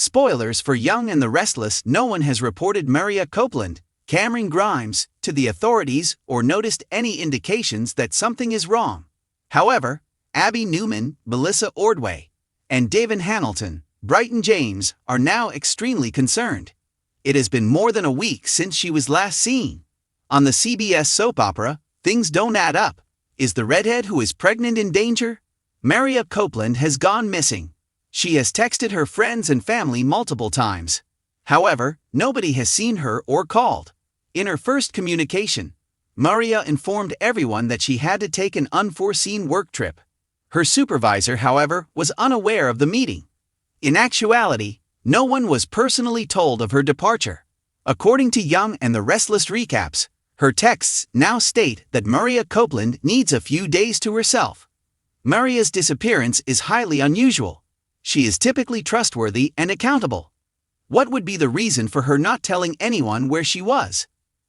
Spoilers for Young and the Restless. No one has reported Mariah Copeland, Cameron Grimes, to the authorities or noticed any indications that something is wrong. However, Abby Newman, Melissa Ordway, and Devon Hamilton, Brighton James, are now extremely concerned. It has been more than a week since she was last seen. On the CBS soap opera, Things Don't Add Up. Is the redhead who is pregnant in danger? Mariah Copeland has gone missing. She has texted her friends and family multiple times. However, nobody has seen her or called. In her first communication, Mariah informed everyone that she had to take an unforeseen work trip. Her supervisor, however, was unaware of the meeting. In actuality, no one was personally told of her departure. According to Young and the Restless recaps, her texts now state that Mariah Copeland needs a few days to herself. Mariah's disappearance is highly unusual. She is typically trustworthy and accountable. What would be the reason for her not telling anyone where she was?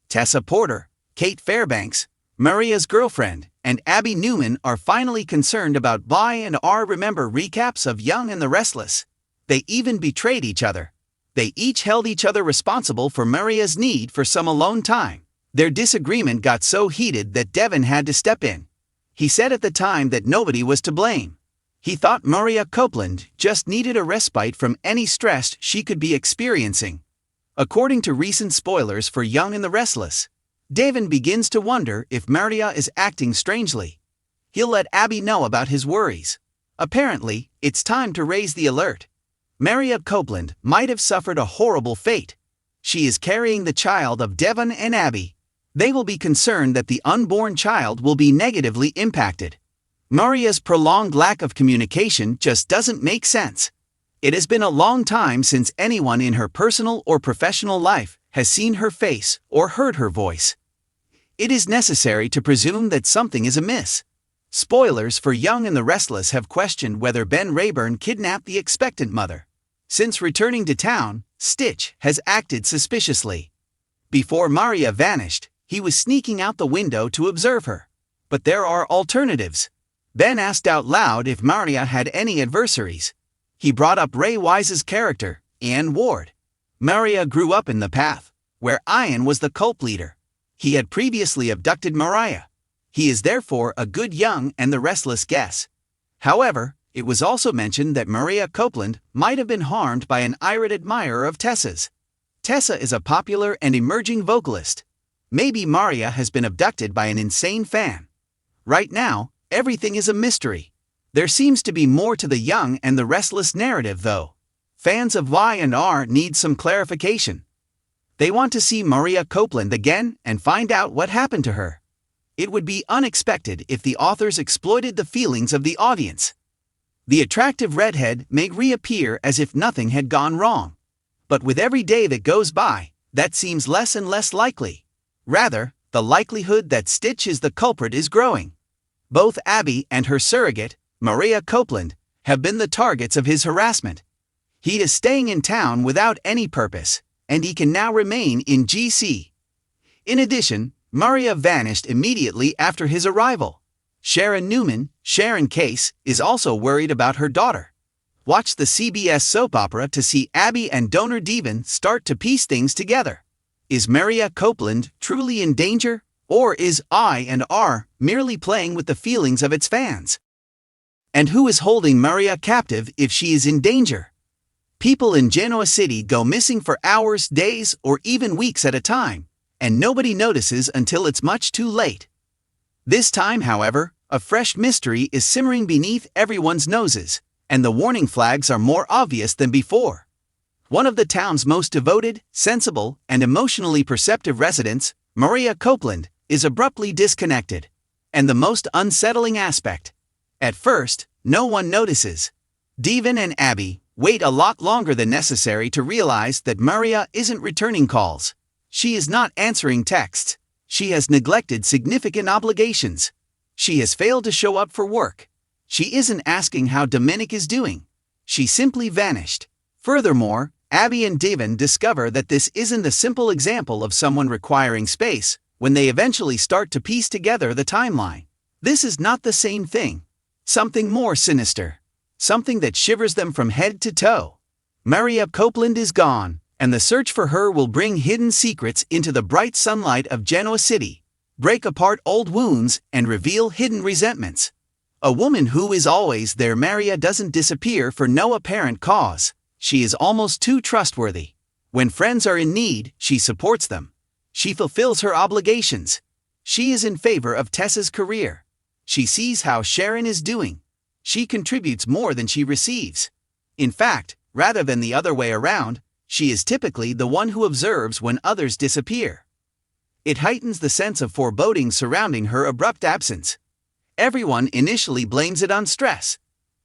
Tessa Porter, Kate Fairbanks, Mariah's girlfriend, and Abby Newman are finally concerned about VANISHES. Remember recaps of Young and the Restless? They even betrayed each other. They each held each other responsible for Mariah's need for some alone time. Their disagreement got so heated that Devon had to step in. He said at the time that nobody was to blame. He thought Mariah Copeland just needed a respite from any stress she could be experiencing. According to recent spoilers for Young and the Restless, Devon begins to wonder if Mariah is acting strangely. He'll let Abby know about his worries. Apparently, it's time to raise the alert. Mariah Copeland might have suffered a horrible fate. She is carrying the child of Devon and Abby. They will be concerned that the unborn child will be negatively impacted. Mariah's prolonged lack of communication just doesn't make sense. It has been a long time since anyone in her personal or professional life has seen her face or heard her voice. It is necessary to presume that something is amiss. Spoilers for Young and the Restless have questioned whether Ben Rayburn kidnapped the expectant mother. Since returning to town, Stitch has acted suspiciously. Before Mariah vanished, he was sneaking out the window to observe her. But there are alternatives. Ben asked out loud if Mariah had any adversaries. He brought up Ray Wise's character, Ian Ward. Mariah grew up in the path, where Ian was the cult leader. He had previously abducted Mariah. He is therefore a good Young and the Restless guess. However, it was also mentioned that Mariah Copeland might have been harmed by an irate admirer of Tessa's. Tessa is a popular and emerging vocalist. Maybe Mariah has been abducted by an insane fan. Right now, everything is a mystery. There seems to be more to the Young and the Restless narrative though. Fans of Y&R need some clarification. They want to see Mariah Copeland again and find out what happened to her. It would be unexpected if the authors exploited the feelings of the audience. The attractive redhead may reappear as if nothing had gone wrong. But with every day that goes by, that seems less and less likely. Rather, the likelihood that Stitch is the culprit is growing. Both Abby and her surrogate, Mariah Copeland, have been the targets of his harassment. He is staying in town without any purpose, and he can now remain in GC. In addition, Mariah vanished immediately after his arrival. Sharon Newman, Sharon Case, is also worried about her daughter. Watch the CBS soap opera to see Abby and donor Devon start to piece things together. Is Mariah Copeland truly in danger, or is I&R merely playing with the feelings of its fans? And who is holding Mariah captive if she is in danger? People in Genoa City go missing for hours, days, or even weeks at a time, and nobody notices until it's much too late. This time, however, a fresh mystery is simmering beneath everyone's noses, and the warning flags are more obvious than before. One of the town's most devoted, sensible, and emotionally perceptive residents, Mariah Copeland, is abruptly disconnected. And the most unsettling aspect. At first, no one notices. Devon and Abby wait a lot longer than necessary to realize that Mariah isn't returning calls. She is not answering texts. She has neglected significant obligations. She has failed to show up for work. She isn't asking how Dominic is doing. She simply vanished. Furthermore, Abby and Devon discover that this isn't a simple example of someone requiring space when they eventually start to piece together the timeline. This is not the same thing. Something more sinister. Something that shivers them from head to toe. Mariah Copeland is gone, and the search for her will bring hidden secrets into the bright sunlight of Genoa City, break apart old wounds, and reveal hidden resentments. A woman who is always there. Mariah doesn't disappear for no apparent cause. She is almost too trustworthy. When friends are in need, she supports them. She fulfills her obligations. She is in favor of Tessa's career. She sees how Sharon is doing. She contributes more than she receives. In fact, rather than the other way around, she is typically the one who observes when others disappear. It heightens the sense of foreboding surrounding her abrupt absence. Everyone initially blames it on stress.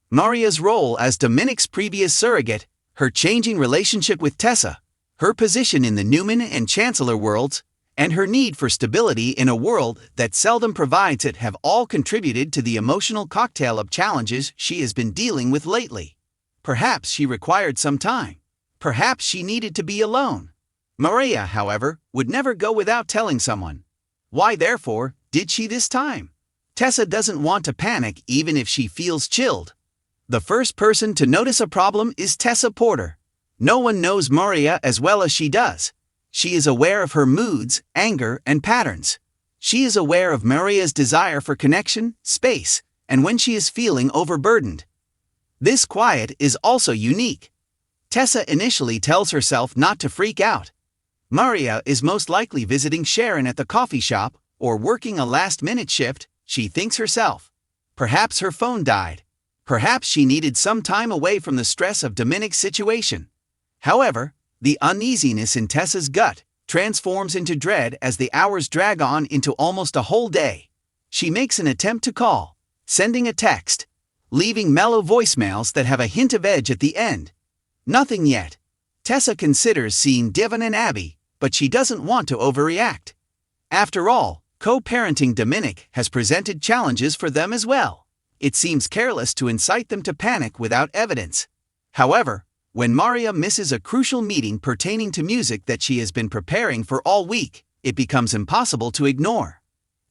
Mariah's role as Dominic's previous surrogate, her changing relationship with Tessa, her position in the Newman and Chancellor worlds, and her need for stability in a world that seldom provides it have all contributed to the emotional cocktail of challenges she has been dealing with lately. Perhaps she required some time. Perhaps she needed to be alone. Mariah, however, would never go without telling someone. Why, therefore, did she this time? Tessa doesn't want to panic even if she feels chilled. The first person to notice a problem is Tessa Porter. No one knows Mariah as well as she does. She is aware of her moods, anger, and patterns. She is aware of Mariah's desire for connection, space, and when she is feeling overburdened. This quiet is also unique. Tessa initially tells herself not to freak out. Mariah is most likely visiting Sharon at the coffee shop or working a last-minute shift, she thinks herself. Perhaps her phone died. Perhaps she needed some time away from the stress of Dominic's situation. However, the uneasiness in Tessa's gut transforms into dread as the hours drag on into almost a whole day. She makes an attempt to call, sending a text, leaving mellow voicemails that have a hint of edge at the end. Nothing yet. Tessa considers seeing Devon and Abby, but she doesn't want to overreact. After all, co-parenting Dominic has presented challenges for them as well. It seems careless to incite them to panic without evidence. However, when Mariah misses a crucial meeting pertaining to music that she has been preparing for all week, it becomes impossible to ignore.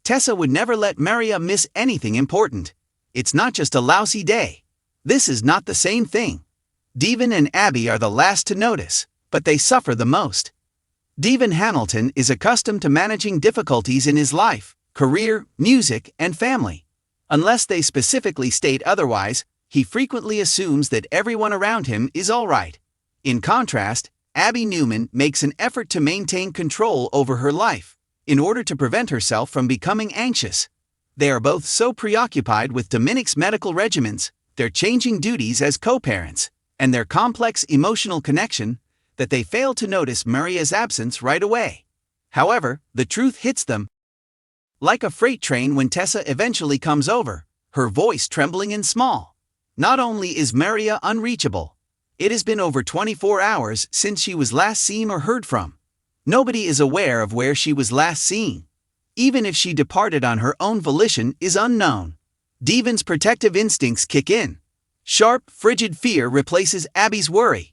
Tessa would never let Mariah miss anything important. It's not just a lousy day. This is not the same thing. Devon and Abby are the last to notice, but they suffer the most. Devon Hamilton is accustomed to managing difficulties in his life, career, music, and family. Unless they specifically state otherwise, he frequently assumes that everyone around him is all right. In contrast, Abby Newman makes an effort to maintain control over her life, in order to prevent herself from becoming anxious. They are both so preoccupied with Dominic's medical regimens, their changing duties as co-parents, and their complex emotional connection, that they fail to notice Mariah's absence right away. However, the truth hits them like a freight train when Tessa eventually comes over, her voice trembling and small. Not only is Mariah unreachable, it has been over 24 hours since she was last seen or heard from. Nobody is aware of where she was last seen. Even if she departed on her own volition is unknown. Devon's protective instincts kick in. Sharp, frigid fear replaces Abby's worry.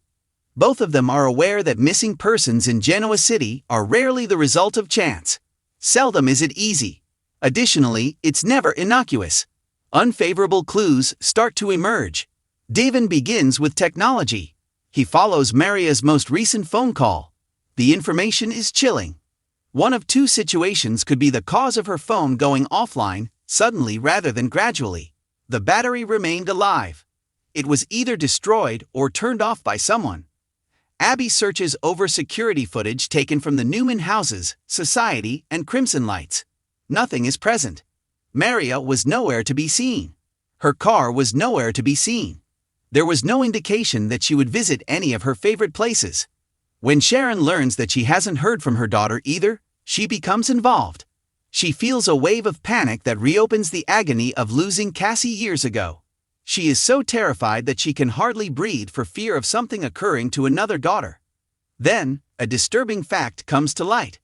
Both of them are aware that missing persons in Genoa City are rarely the result of chance. Seldom is it easy. Additionally, it's never innocuous. Unfavorable clues start to emerge. Devon begins with technology. He follows Mariah's most recent phone call. The information is chilling. One of two situations could be the cause of her phone going offline, suddenly rather than gradually. The battery remained alive. It was either destroyed or turned off by someone. Abby searches over security footage taken from the Newman houses, Society, and Crimson Lights. Nothing is present. Mariah was nowhere to be seen. Her car was nowhere to be seen. There was no indication that she would visit any of her favorite places. When Sharon learns that she hasn't heard from her daughter either, she becomes involved. She feels a wave of panic that reopens the agony of losing Cassie years ago. She is so terrified that she can hardly breathe for fear of something occurring to another daughter. Then, a disturbing fact comes to light.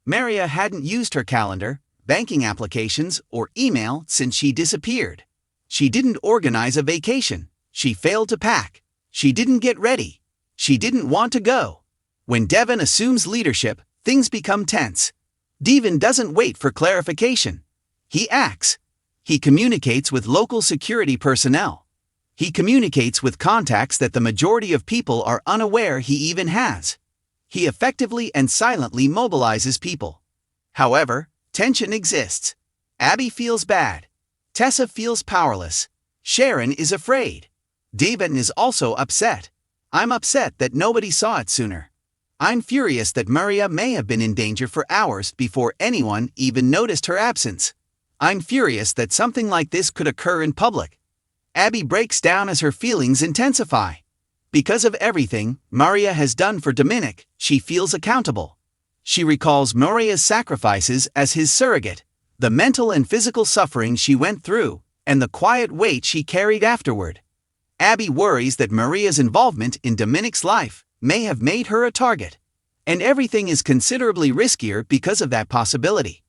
Mariah hadn't used her calendar, banking applications, or email since she disappeared. She didn't organize a vacation. She failed to pack. She didn't get ready. She didn't want to go. When Devon assumes leadership, things become tense. Devon doesn't wait for clarification. He acts. He communicates with local security personnel. He communicates with contacts that the majority of people are unaware he even has. He effectively and silently mobilizes people. However, tension exists. Abby feels bad. Tessa feels powerless. Sharon is afraid. Devon is also upset. I'm upset that nobody saw it sooner. I'm furious that Mariah may have been in danger for hours before anyone even noticed her absence. I'm furious that something like this could occur in public. Abby breaks down as her feelings intensify. Because of everything Mariah has done for Dominic, she feels accountable. She recalls Mariah's sacrifices as his surrogate, the mental and physical suffering she went through, and the quiet weight she carried afterward. Abby worries that Maria's involvement in Dominic's life may have made her a target, and everything is considerably riskier because of that possibility.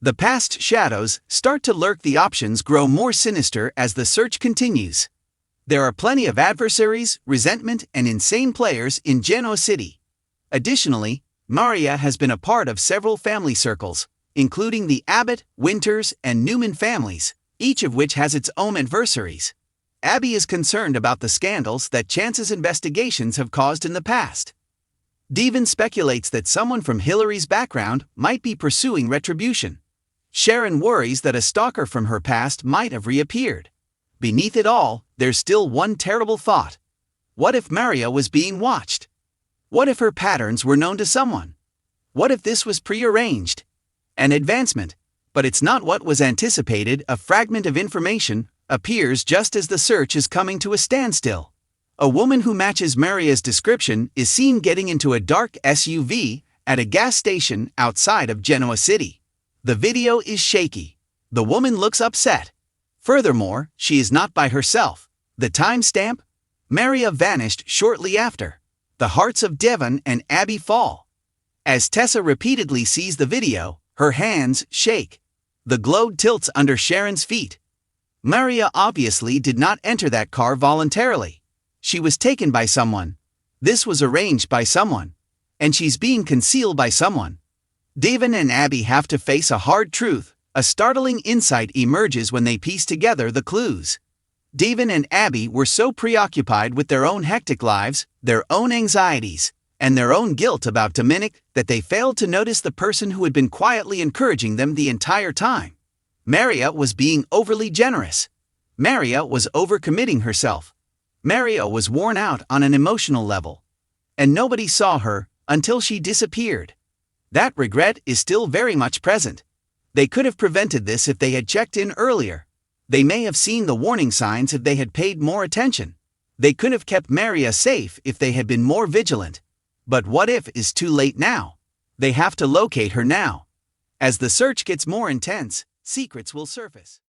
The past shadows start to lurk. The options grow more sinister as the search continues. There are plenty of adversaries, resentment, and insane players in Genoa City. Additionally, Mariah has been a part of several family circles, including the Abbott, Winters, and Newman families, each of which has its own adversaries. Abby is concerned about the scandals that Chance's investigations have caused in the past. Devon speculates that someone from Hillary's background might be pursuing retribution. Sharon worries that a stalker from her past might have reappeared. Beneath it all, there's still one terrible thought. What if Mariah was being watched? What if her patterns were known to someone? What if this was prearranged? An advancement, but it's not what was anticipated. A fragment of information appears just as the search is coming to a standstill. A woman who matches Mariah's description is seen getting into a dark SUV at a gas station outside of Genoa City. The video is shaky. The woman looks upset. Furthermore, she is not by herself. The timestamp? Mariah vanished shortly after. The hearts of Devon and Abby fall. As Tessa repeatedly sees the video, her hands shake. The globe tilts under Sharon's feet. Mariah obviously did not enter that car voluntarily. She was taken by someone. This was arranged by someone. And she's being concealed by someone. Devon and Abby have to face a hard truth. A startling insight emerges when they piece together the clues. Devon and Abby were so preoccupied with their own hectic lives, their own anxieties, and their own guilt about Dominic that they failed to notice the person who had been quietly encouraging them the entire time. Mariah was being overly generous. Mariah was overcommitting herself. Mariah was worn out on an emotional level. And nobody saw her until she disappeared. That regret is still very much present. They could have prevented this if they had checked in earlier. They may have seen the warning signs if they had paid more attention. They could have kept Mariah safe if they had been more vigilant. But what if is too late now? They have to locate her now. As the search gets more intense, secrets will surface.